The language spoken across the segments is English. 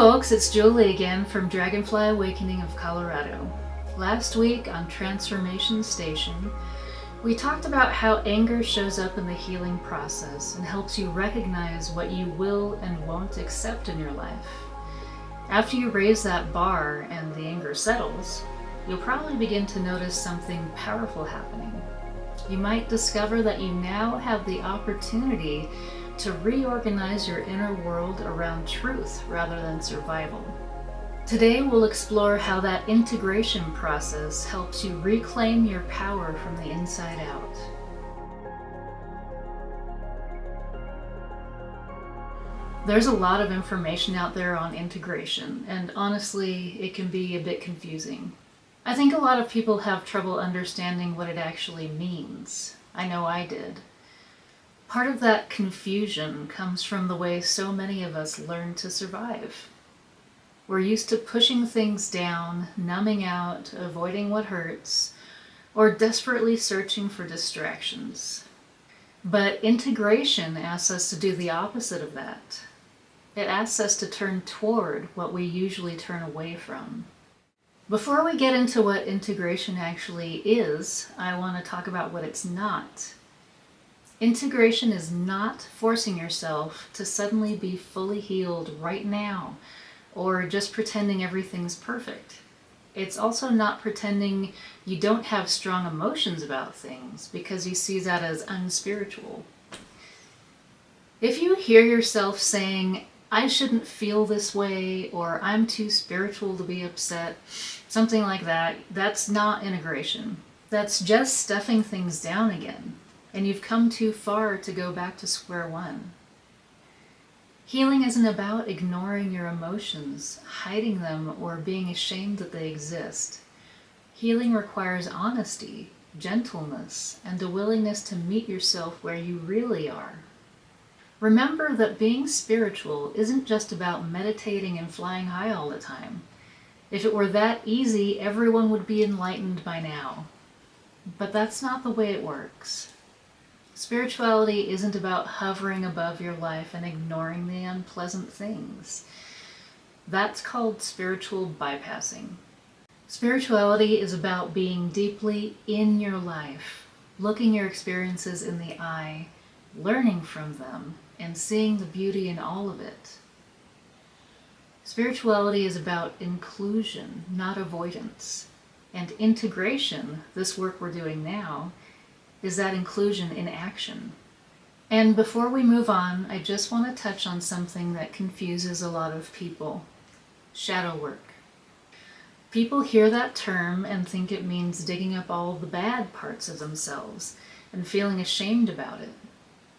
folks, it's Julie again from Dragonfly Awakening of Colorado. Last week on Transformation Station, we talked about how anger shows up in the healing process and helps you recognize what you will and won't accept in your life. After you raise that bar and the anger settles, you'll probably begin to notice something powerful happening. You might discover that you now have the opportunity to reorganize your inner world around truth rather than survival. Today we'll explore how that integration process helps you reclaim your power from the inside out. There's a lot of information out there on integration, and honestly, it can be a bit confusing. I think a lot of people have trouble understanding what it actually means. I know I did. Part of that confusion comes from the way so many of us learn to survive. We're used to pushing things down, numbing out, avoiding what hurts, or desperately searching for distractions. But integration asks us to do the opposite of that. It asks us to turn toward what we usually turn away from. Before we get into what integration actually is, I want to talk about what it's not. Integration is not forcing yourself to suddenly be fully healed right now, or just pretending everything's perfect. It's also not pretending you don't have strong emotions about things because you see that as unspiritual. If you hear yourself saying, "I shouldn't feel this way," or "I'm too spiritual to be upset," something like that, that's not integration. That's just stuffing things down again. And you've come too far to go back to square one. Healing isn't about ignoring your emotions, hiding them, or being ashamed that they exist. Healing requires honesty, gentleness, and a willingness to meet yourself where you really are. Remember that being spiritual isn't just about meditating and flying high all the time. If it were that easy, everyone would be enlightened by now. But that's not the way it works. Spirituality isn't about hovering above your life and ignoring the unpleasant things. That's called spiritual bypassing. Spirituality is about being deeply in your life, looking your experiences in the eye, learning from them, and seeing the beauty in all of it. Spirituality is about inclusion, not avoidance. And integration, this work we're doing now, is that inclusion in action. And before we move on, I just want to touch on something that confuses a lot of people: shadow work. People hear that term and think it means digging up all the bad parts of themselves and feeling ashamed about it.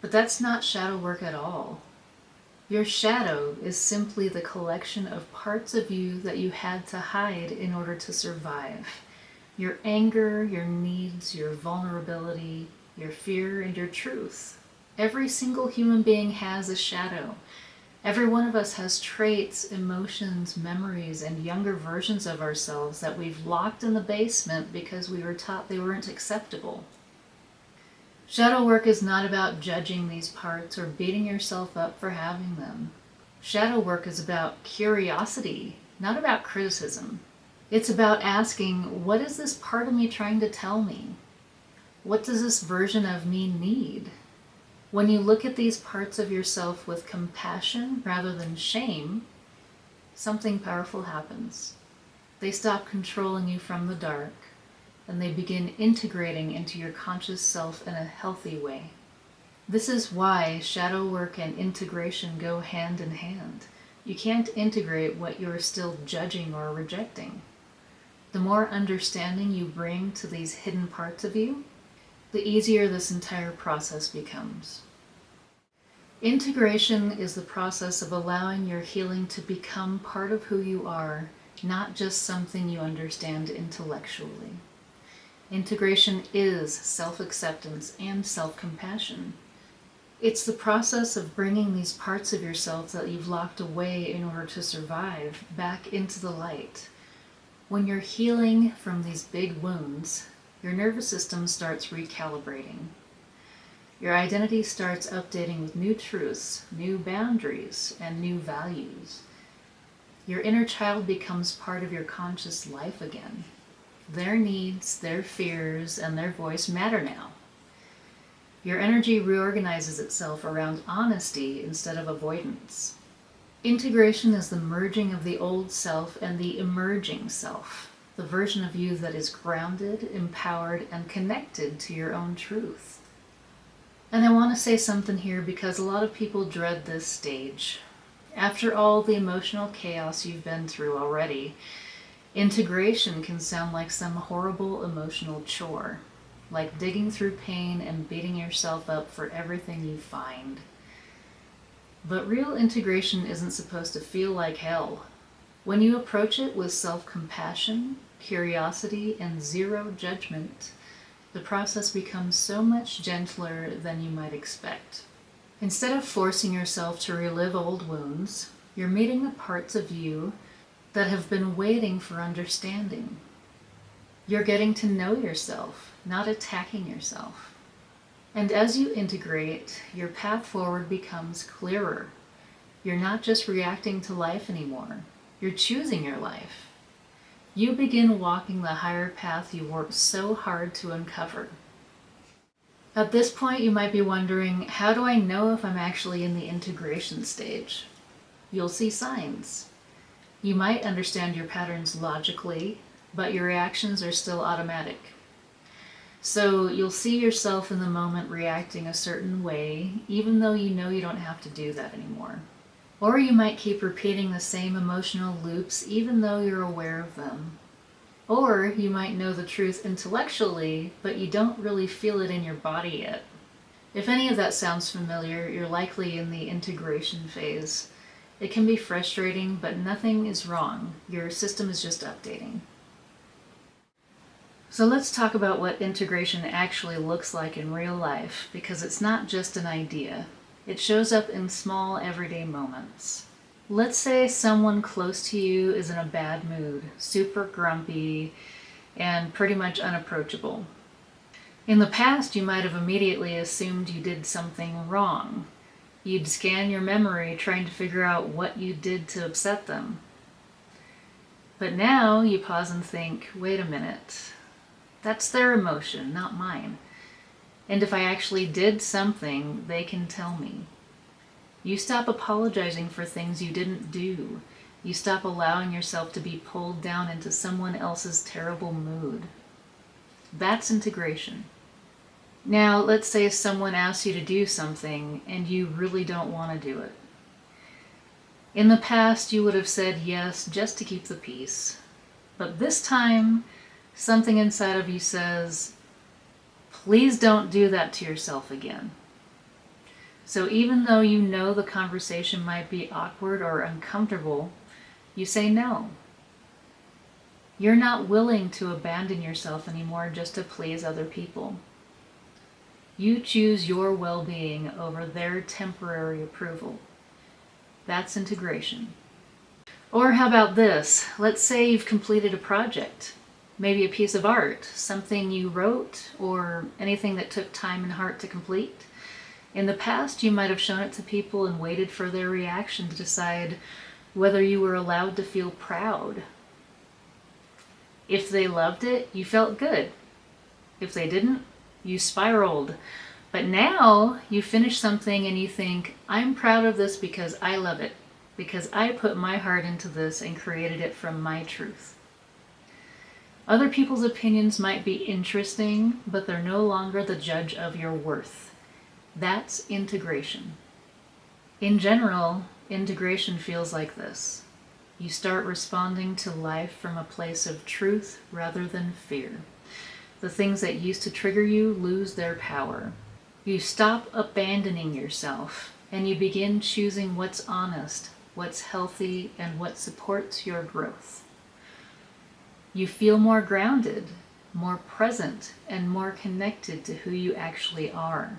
But that's not shadow work at all. Your shadow is simply the collection of parts of you that you had to hide in order to survive. Your anger, your needs, your vulnerability, your fear, and your truth. Every single human being has a shadow. Every one of us has traits, emotions, memories, and younger versions of ourselves that we've locked in the basement because we were taught they weren't acceptable. Shadow work is not about judging these parts or beating yourself up for having them. Shadow work is about curiosity, not about criticism. It's about asking, what is this part of me trying to tell me? What does this version of me need? When you look at these parts of yourself with compassion rather than shame, something powerful happens. They stop controlling you from the dark, and they begin integrating into your conscious self in a healthy way. This is why shadow work and integration go hand in hand. You can't integrate what you're still judging or rejecting. The more understanding you bring to these hidden parts of you, the easier this entire process becomes. Integration is the process of allowing your healing to become part of who you are, not just something you understand intellectually. Integration is self-acceptance and self-compassion. It's the process of bringing these parts of yourself that you've locked away in order to survive back into the light. When you're healing from these big wounds, your nervous system starts recalibrating. Your identity starts updating with new truths, new boundaries, and new values. Your inner child becomes part of your conscious life again. Their needs, their fears, and their voice matter now. Your energy reorganizes itself around honesty instead of avoidance. Integration is the merging of the old self and the emerging self, the version of you that is grounded, empowered, and connected to your own truth. And I want to say something here because a lot of people dread this stage. After all the emotional chaos you've been through already, integration can sound like some horrible emotional chore, like digging through pain and beating yourself up for everything you find. But real integration isn't supposed to feel like hell. When you approach it with self-compassion, curiosity, and zero judgment, the process becomes so much gentler than you might expect. Instead of forcing yourself to relive old wounds, you're meeting the parts of you that have been waiting for understanding. You're getting to know yourself, not attacking yourself. And as you integrate, your path forward becomes clearer. You're not just reacting to life anymore. You're choosing your life. You begin walking the higher path you worked so hard to uncover. At this point, you might be wondering, how do I know if I'm actually in the integration stage? You'll see signs. You might understand your patterns logically, but your reactions are still automatic. So you'll see yourself in the moment reacting a certain way, even though you know you don't have to do that anymore. Or you might keep repeating the same emotional loops, even though you're aware of them. Or you might know the truth intellectually, but you don't really feel it in your body yet. If any of that sounds familiar, you're likely in the integration phase. It can be frustrating, but nothing is wrong. Your system is just updating. So let's talk about what integration actually looks like in real life, because it's not just an idea. It shows up in small, everyday moments. Let's say someone close to you is in a bad mood, super grumpy, and pretty much unapproachable. In the past, you might have immediately assumed you did something wrong. You'd scan your memory trying to figure out what you did to upset them. But now you pause and think, wait a minute, that's their emotion, not mine. And if I actually did something, they can tell me. You stop apologizing for things you didn't do. You stop allowing yourself to be pulled down into someone else's terrible mood. That's integration. Now, let's say someone asks you to do something and you really don't want to do it. In the past, you would have said yes just to keep the peace. But this time, something inside of you says, please don't do that to yourself again. So even though you know the conversation might be awkward or uncomfortable, you say no. You're not willing to abandon yourself anymore just to please other people. You choose your well-being over their temporary approval. That's integration. Or how about this? Let's say you've completed a project, maybe a piece of art, something you wrote, or anything that took time and heart to complete. In the past, you might have shown it to people and waited for their reaction to decide whether you were allowed to feel proud. If they loved it, you felt good. If they didn't, you spiraled. But now you finish something and you think, I'm proud of this because I love it, because I put my heart into this and created it from my truth. Other people's opinions might be interesting, but they're no longer the judge of your worth. That's integration. In general, integration feels like this. You start responding to life from a place of truth rather than fear. The things that used to trigger you lose their power. You stop abandoning yourself, and you begin choosing what's honest, what's healthy, and what supports your growth. You feel more grounded, more present, and more connected to who you actually are.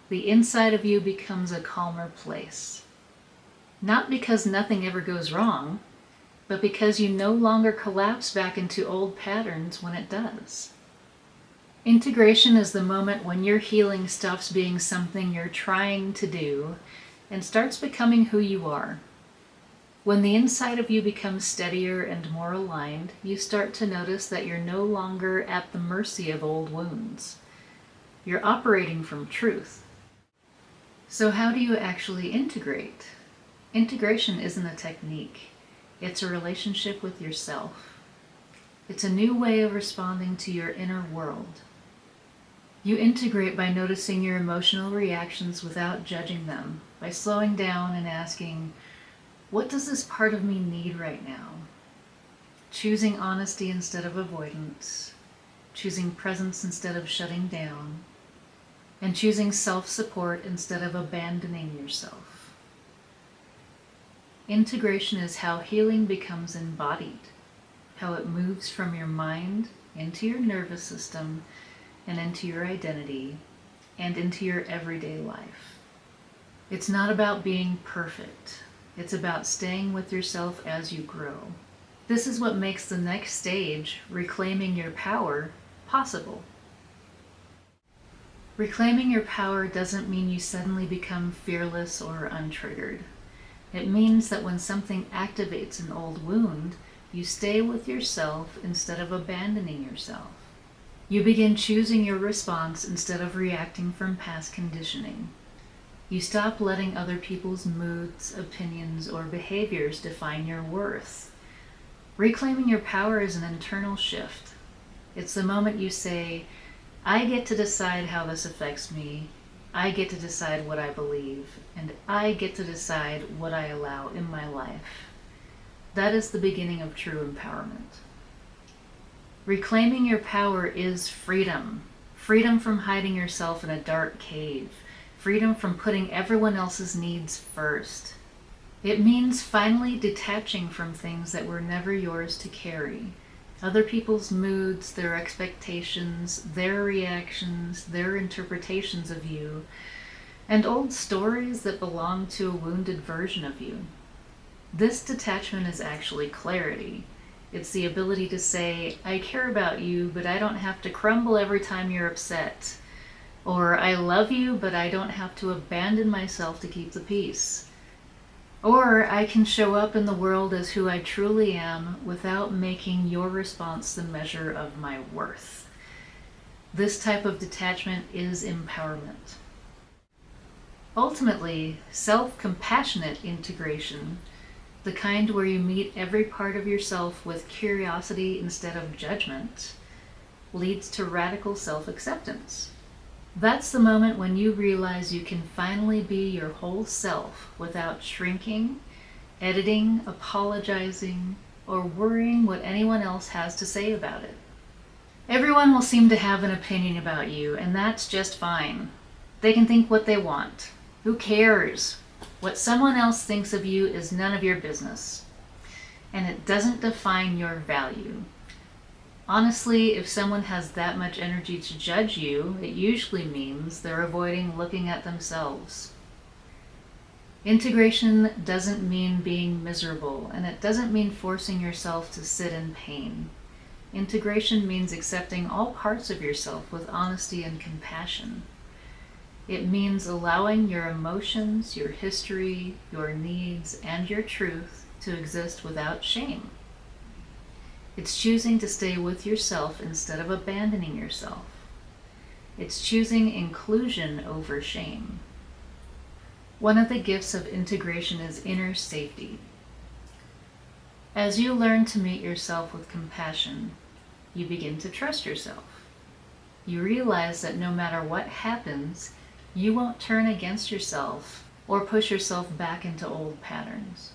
The inside of you becomes a calmer place. Not because nothing ever goes wrong, but because you no longer collapse back into old patterns when it does. Integration is the moment when your healing stops being something you're trying to do and starts becoming who you are. When the inside of you becomes steadier and more aligned, you start to notice that you're no longer at the mercy of old wounds. You're operating from truth. So how do you actually integrate? Integration isn't a technique. It's a relationship with yourself. It's a new way of responding to your inner world. You integrate by noticing your emotional reactions without judging them, by slowing down and asking, what does this part of me need right now? Choosing honesty instead of avoidance, choosing presence instead of shutting down, and choosing self-support instead of abandoning yourself. Integration is how healing becomes embodied, how it moves from your mind into your nervous system and into your identity and into your everyday life. It's not about being perfect. It's about staying with yourself as you grow. This is what makes the next stage, reclaiming your power, possible. Reclaiming your power doesn't mean you suddenly become fearless or untriggered. It means that when something activates an old wound, you stay with yourself instead of abandoning yourself. You begin choosing your response instead of reacting from past conditioning. You stop letting other people's moods, opinions, or behaviors define your worth. Reclaiming your power is an internal shift. It's the moment you say, I get to decide how this affects me, I get to decide what I believe, and I get to decide what I allow in my life. That is the beginning of true empowerment. Reclaiming your power is freedom. Freedom from hiding yourself in a dark cave. Freedom from putting everyone else's needs first. It means finally detaching from things that were never yours to carry. Other people's moods, their expectations, their reactions, their interpretations of you, and old stories that belong to a wounded version of you. This detachment is actually clarity. It's the ability to say, I care about you, but I don't have to crumble every time you're upset. Or I love you, but I don't have to abandon myself to keep the peace. Or I can show up in the world as who I truly am without making your response the measure of my worth. This type of detachment is empowerment. Ultimately, self-compassionate integration, the kind where you meet every part of yourself with curiosity instead of judgment, leads to radical self-acceptance. That's the moment when you realize you can finally be your whole self without shrinking, editing, apologizing, or worrying what anyone else has to say about it. Everyone will seem to have an opinion about you, and that's just fine. They can think what they want. Who cares? What someone else thinks of you is none of your business, and it doesn't define your value. Honestly, if someone has that much energy to judge you, it usually means they're avoiding looking at themselves. Integration doesn't mean being miserable, and it doesn't mean forcing yourself to sit in pain. Integration means accepting all parts of yourself with honesty and compassion. It means allowing your emotions, your history, your needs, and your truth to exist without shame. It's choosing to stay with yourself instead of abandoning yourself. It's choosing inclusion over shame. One of the gifts of integration is inner safety. As you learn to meet yourself with compassion, you begin to trust yourself. You realize that no matter what happens, you won't turn against yourself or push yourself back into old patterns.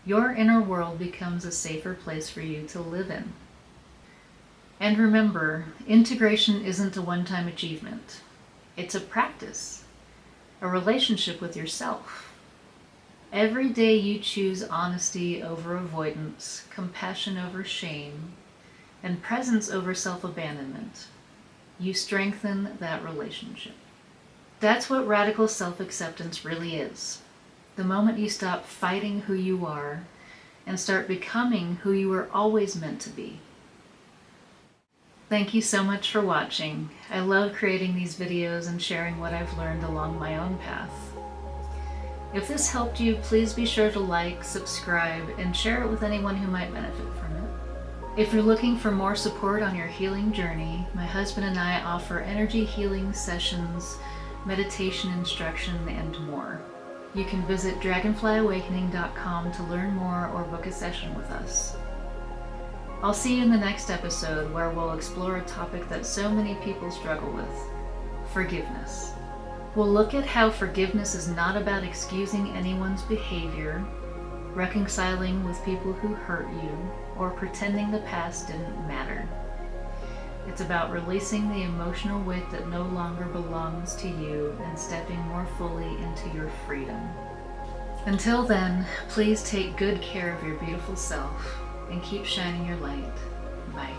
Your inner world becomes a safer place for you to live in. And remember, integration isn't a one-time achievement. It's a practice, a relationship with yourself. Every day you choose honesty over avoidance, compassion over shame, and presence over self-abandonment. You strengthen that relationship. That's what radical self-acceptance really is. The moment you stop fighting who you are and start becoming who you were always meant to be. Thank you so much for watching. I love creating these videos and sharing what I've learned along my own path. If this helped you, please be sure to like, subscribe, and share it with anyone who might benefit from it. If you're looking for more support on your healing journey, my husband and I offer energy healing sessions, meditation instruction, and more. You can visit dragonflyawakening.com to learn more or book a session with us. I'll see you in the next episode where we'll explore a topic that so many people struggle with: forgiveness. We'll look at how forgiveness is not about excusing anyone's behavior, reconciling with people who hurt you, or pretending the past didn't matter. It's about releasing the emotional weight that no longer belongs to you and stepping more fully into your freedom. Until then, please take good care of your beautiful self and keep shining your light. Bye.